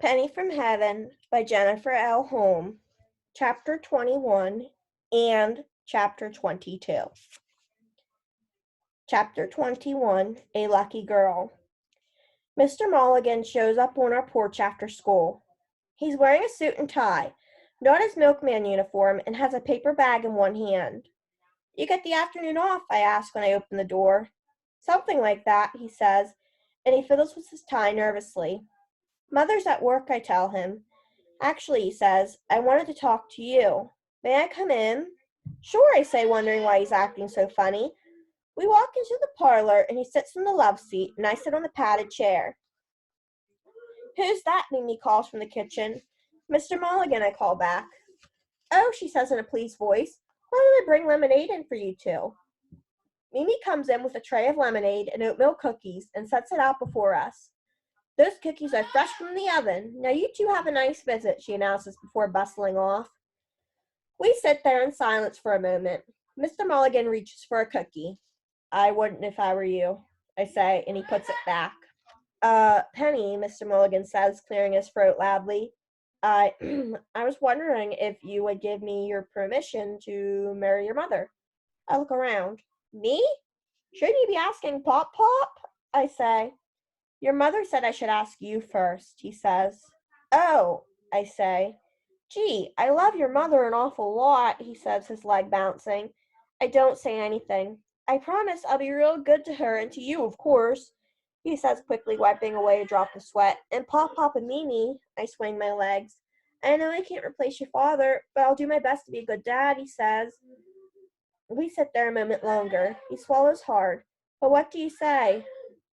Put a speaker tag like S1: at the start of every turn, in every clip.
S1: Penny from Heaven by Jennifer L. Holm, Chapter 21 and Chapter 22. Chapter 21, A Lucky Girl. Mr. Mulligan shows up on our porch after school. He's wearing a suit and tie, not his milkman uniform, and has a paper bag in one hand. You get the afternoon off? I ask when I open the door. Something like that, he says, and he fiddles with his tie nervously. Mother's at work, I tell him. Actually, he says, I wanted to talk to you. May I come in? Sure, I say, wondering why he's acting so funny. We walk into the parlor, and he sits in the love seat, and I sit on the padded chair. Who's that? Mimi calls from the kitchen. Mr. Mulligan, I call back. Oh, she says in a pleased voice. Why don't I bring lemonade in for you two? Mimi comes in with a tray of lemonade and oatmeal cookies and sets it out before us. Those cookies are fresh from the oven. Now you two have a nice visit, she announces before bustling off. We sit there in silence for a moment. Mr. Mulligan reaches for a cookie. I wouldn't if I were you, I say, and he puts it back. Penny, Mr. Mulligan says, clearing his throat loudly. I was wondering if you would give me your permission to marry your mother. I look around. Me? Shouldn't you be asking Pop Pop? I say. Your mother said I should ask you first, he says. Oh, I say. Gee, I love your mother an awful lot, he says, his leg bouncing. I don't say anything. I promise I'll be real good to her and to you, of course, he says, quickly wiping away a drop of sweat. And Pop Pop and Mimi, I swing my legs. I know I can't replace your father, but I'll do my best to be a good dad, he says. We sit there a moment longer. He swallows hard. But what do you say?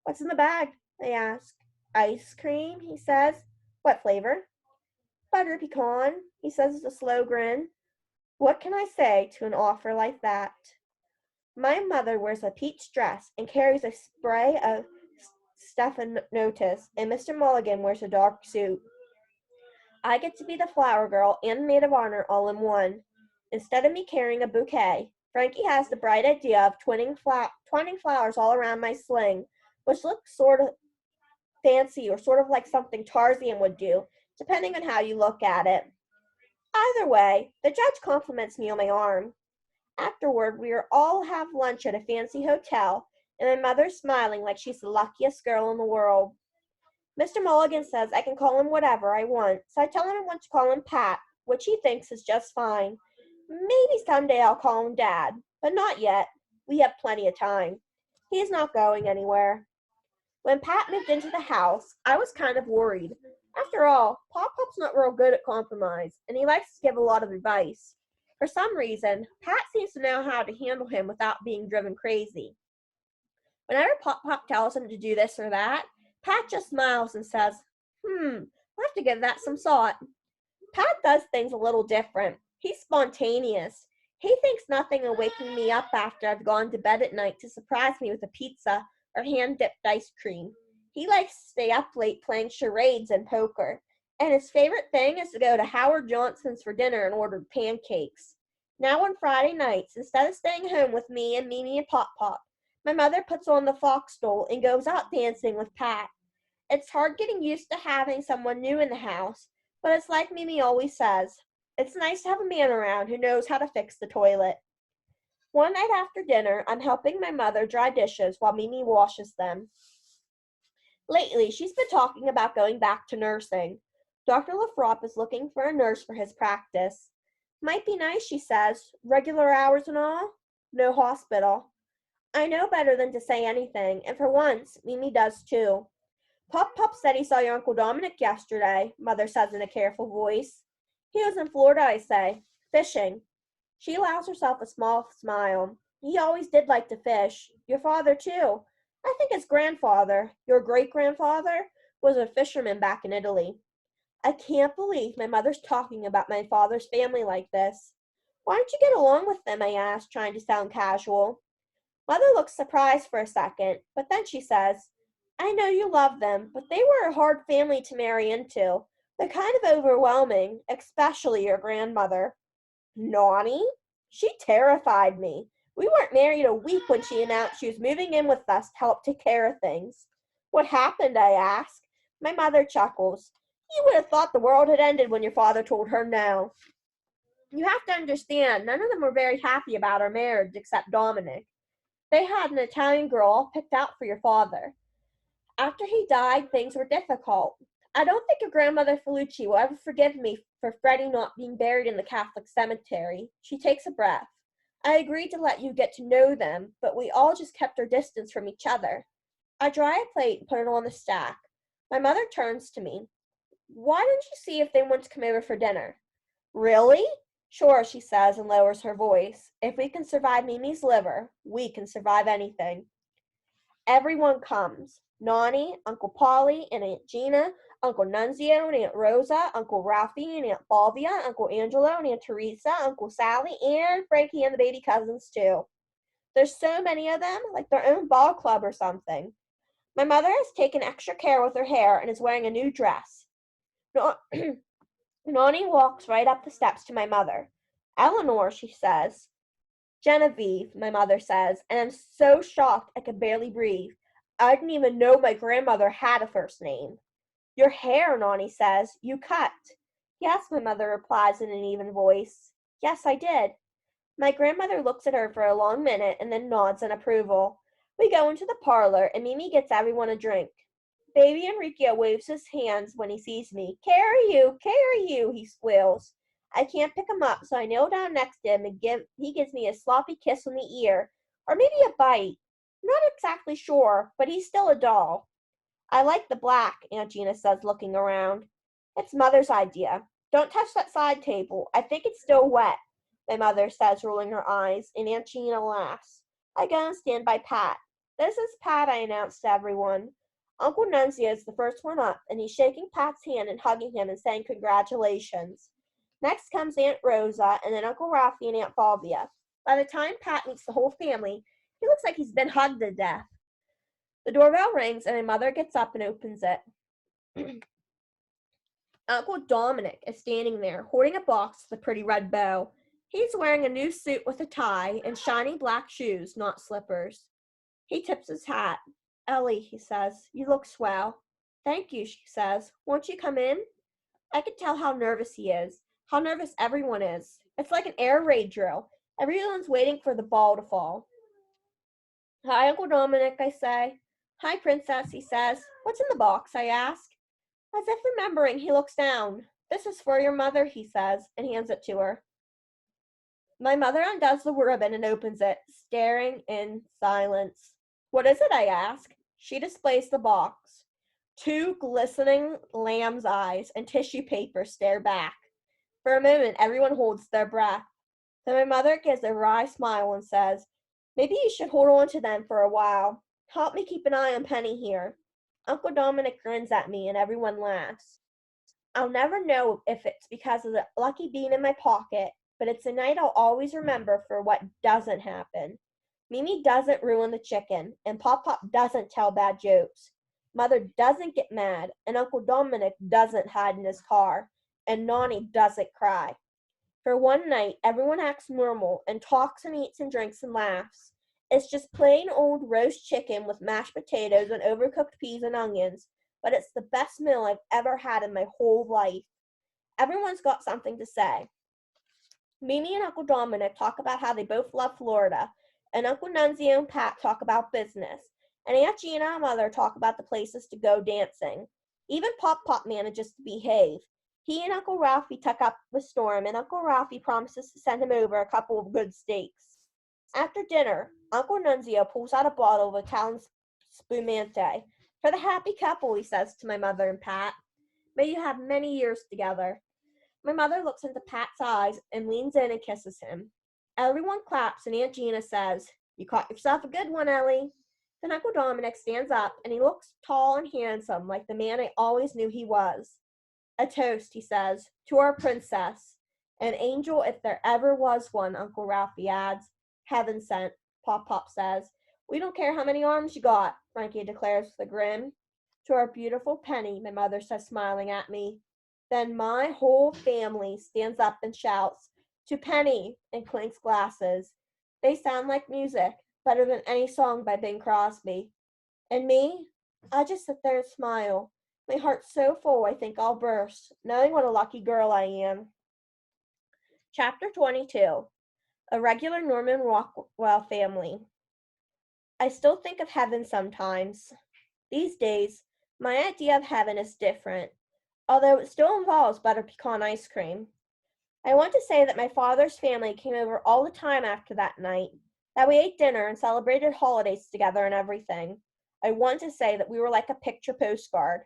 S1: What's in the bag? I ask. Ice cream, he says. What flavor? Butter pecan, he says with a slow grin. What can I say to an offer like that? My mother wears a peach dress and carries a spray of stephanotis, and Mr. Mulligan wears a dark suit. I get to be the flower girl and maid of honor all in one. Instead of me carrying a bouquet, Frankie has the bright idea of twining flowers all around my sling, which looks sort of fancy or sort of like something Tarzan would do, depending on how you look at it. Either way, the judge compliments me on my arm. Afterward, we all have lunch at a fancy hotel, and my mother's smiling like she's the luckiest girl in the world. Mr. Mulligan says I can call him whatever I want, so I tell him I want to call him Pat, which he thinks is just fine. Maybe someday I'll call him Dad, but not yet. We have plenty of time. He's not going anywhere. When Pat moved into the house, I was kind of worried. After all, Pop-Pop's not real good at compromise, and he likes to give a lot of advice. For some reason, Pat seems to know how to handle him without being driven crazy. Whenever Pop-Pop tells him to do this or that, Pat just smiles and says, I'll have to give that some thought. Pat does things a little different. He's spontaneous. He thinks nothing of waking me up after I've gone to bed at night to surprise me with a pizza or hand-dipped ice cream. He likes to stay up late playing charades and poker, and his favorite thing is to go to Howard Johnson's for dinner and order pancakes. Now on Friday nights, instead of staying home with me and Mimi and Pop-Pop, my mother puts on the fox stole and goes out dancing with Pat. It's hard getting used to having someone new in the house, but it's like Mimi always says, it's nice to have a man around who knows how to fix the toilet. One night after dinner, I'm helping my mother dry dishes while Mimi washes them. Lately, she's been talking about going back to nursing. Dr. Lathrop is looking for a nurse for his practice. Might be nice, she says. Regular hours and all? No hospital. I know better than to say anything, and for once, Mimi does too. Pop-Pop said he saw your Uncle Dominic yesterday, Mother says in a careful voice. He was in Florida, I say, fishing. She allows herself a small smile. He always did like to fish. Your father, too. I think his grandfather, your great-grandfather, was a fisherman back in Italy. I can't believe my mother's talking about my father's family like this. Why don't you get along with them, I asked, trying to sound casual. Mother looks surprised for a second, but then she says, I know you love them, but they were a hard family to marry into. They're kind of overwhelming, especially your grandmother. Naughty? She terrified me. We weren't married a week when she announced she was moving in with us to help take care of things. What happened, I ask. My mother chuckles. You would have thought the world had ended when your father told her no. You have to understand, none of them were very happy about our marriage except Dominic. They had an Italian girl all picked out for your father. After he died, things were difficult. I don't think your grandmother Felucci will ever forgive me for Freddie not being buried in the Catholic cemetery. She takes a breath. I agreed to let you get to know them, but we all just kept our distance from each other. I dry a plate and put it on the stack. My mother turns to me. Why don't you see if they want to come over for dinner? Really? Sure, she says and lowers her voice. If we can survive Mimi's liver, we can survive anything. Everyone comes. Nani, Uncle Polly, and Aunt Gina, Uncle Nunzio and Aunt Rosa, Uncle Ralphie and Aunt Fulvia, Uncle Angelo and Aunt Teresa, Uncle Sally, and Frankie and the baby cousins, too. There's so many of them, like their own ball club or something. My mother has taken extra care with her hair and is wearing a new dress. Nani walks right up the steps to my mother. Eleanor, she says. Genevieve, my mother says, and I'm so shocked I could barely breathe. I didn't even know my grandmother had a first name. Your hair, Nani says. You cut. Yes, my mother replies in an even voice. Yes, I did. My grandmother looks at her for a long minute and then nods in approval. We go into the parlor, and Mimi gets everyone a drink. Baby Enrico waves his hands when he sees me. Carry you, he squeals. I can't pick him up, so I kneel down next to him and he gives me a sloppy kiss on the ear, or maybe a bite. Not exactly sure, but he's still a doll. I like the black, Aunt Gina says, looking around. It's Mother's idea. Don't touch that side table. I think it's still wet, my mother says, rolling her eyes, and Aunt Gina laughs. I go and stand by Pat. This is Pat, I announce to everyone. Uncle Nunzio is the first one up, and he's shaking Pat's hand and hugging him and saying congratulations. Next comes Aunt Rosa, and then Uncle Ralphie and Aunt Fulvia. By the time Pat meets the whole family, he looks like he's been hugged to death. The doorbell rings, and my mother gets up and opens it. Uncle Dominic is standing there, holding a box with a pretty red bow. He's wearing a new suit with a tie and shiny black shoes, not slippers. He tips his hat. Ellie, he says, you look swell. Thank you, she says. Won't you come in? I can tell how nervous he is, how nervous everyone is. It's like an air raid drill. Everyone's waiting for the ball to fall. Hi, Uncle Dominic, I say. Hi, Princess, he says. What's in the box, I ask. As if remembering, he looks down. This is for your mother, he says, and hands it to her. My mother undoes the ribbon and opens it, staring in silence. What is it, I ask. She displays the box. Two glistening lamb's eyes and tissue paper stare back. For a moment, everyone holds their breath. Then my mother gives a wry smile and says, Maybe you should hold on to them for a while. Help me keep an eye on Penny here. Uncle Dominic grins at me and everyone laughs. I'll never know if it's because of the lucky bean in my pocket, but it's a night I'll always remember for what doesn't happen. Mimi doesn't ruin the chicken, and Pop Pop doesn't tell bad jokes. Mother doesn't get mad, and Uncle Dominic doesn't hide in his car, and Nani doesn't cry. For one night, everyone acts normal and talks and eats and drinks and laughs. It's just plain old roast chicken with mashed potatoes and overcooked peas and onions, but it's the best meal I've ever had in my whole life. Everyone's got something to say. Mimi and Uncle Dominic talk about how they both love Florida, and Uncle Nunzio and Pat talk about business, and Aunt Gina and Mother talk about the places to go dancing. Even Pop Pop manages to behave. He and Uncle Ralphie tuck up the storm, and Uncle Ralphie promises to send him over a couple of good steaks. After dinner, Uncle Nunzio pulls out a bottle of Italian spumante. For the happy couple, he says to my mother and Pat. May you have many years together. My mother looks into Pat's eyes and leans in and kisses him. Everyone claps, and Aunt Gina says, You caught yourself a good one, Ellie. Then Uncle Dominic stands up, and he looks tall and handsome, like the man I always knew he was. A toast, he says, to our princess. An angel if there ever was one, Uncle Ralphie adds. Heaven sent, Pop Pop says. We don't care how many arms you got, Frankie declares with a grin. To our beautiful Penny, my mother says, smiling at me. Then my whole family stands up and shouts, To Penny, and clinks glasses. They sound like music, better than any song by Bing Crosby. And me? I just sit there and smile. My heart's so full I think I'll burst, knowing what a lucky girl I am. Chapter 22. A regular Norman Rockwell family. I still think of heaven sometimes. These days, my idea of heaven is different, although it still involves butter pecan ice cream. I want to say that my father's family came over all the time after that night, that we ate dinner and celebrated holidays together and everything. I want to say that we were like a picture postcard,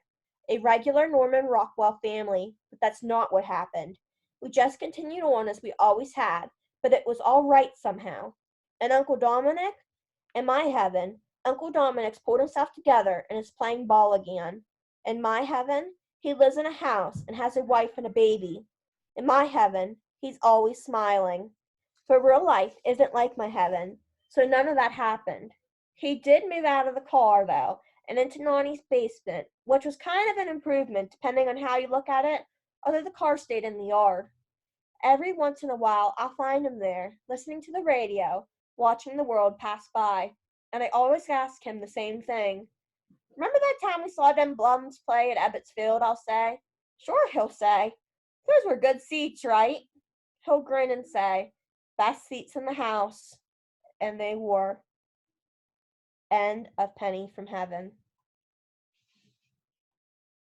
S1: a regular Norman Rockwell family, but that's not what happened. We just continued on as we always had, but it was all right somehow. And Uncle Dominic? In my heaven, Uncle Dominic's pulled himself together and is playing ball again. In my heaven, he lives in a house and has a wife and a baby. In my heaven, he's always smiling. But real life isn't like my heaven, so none of that happened. He did move out of the car, though, and into Nani's basement, which was kind of an improvement depending on how you look at it, although the car stayed in the yard. Every once in a while, I'll find him there, listening to the radio, watching the world pass by, and I always ask him the same thing. Remember that time we saw them Blums play at Ebbets Field, I'll say. Sure, he'll say. Those were good seats, right? He'll grin and say, best seats in the house. And they were. End of Penny from Heaven.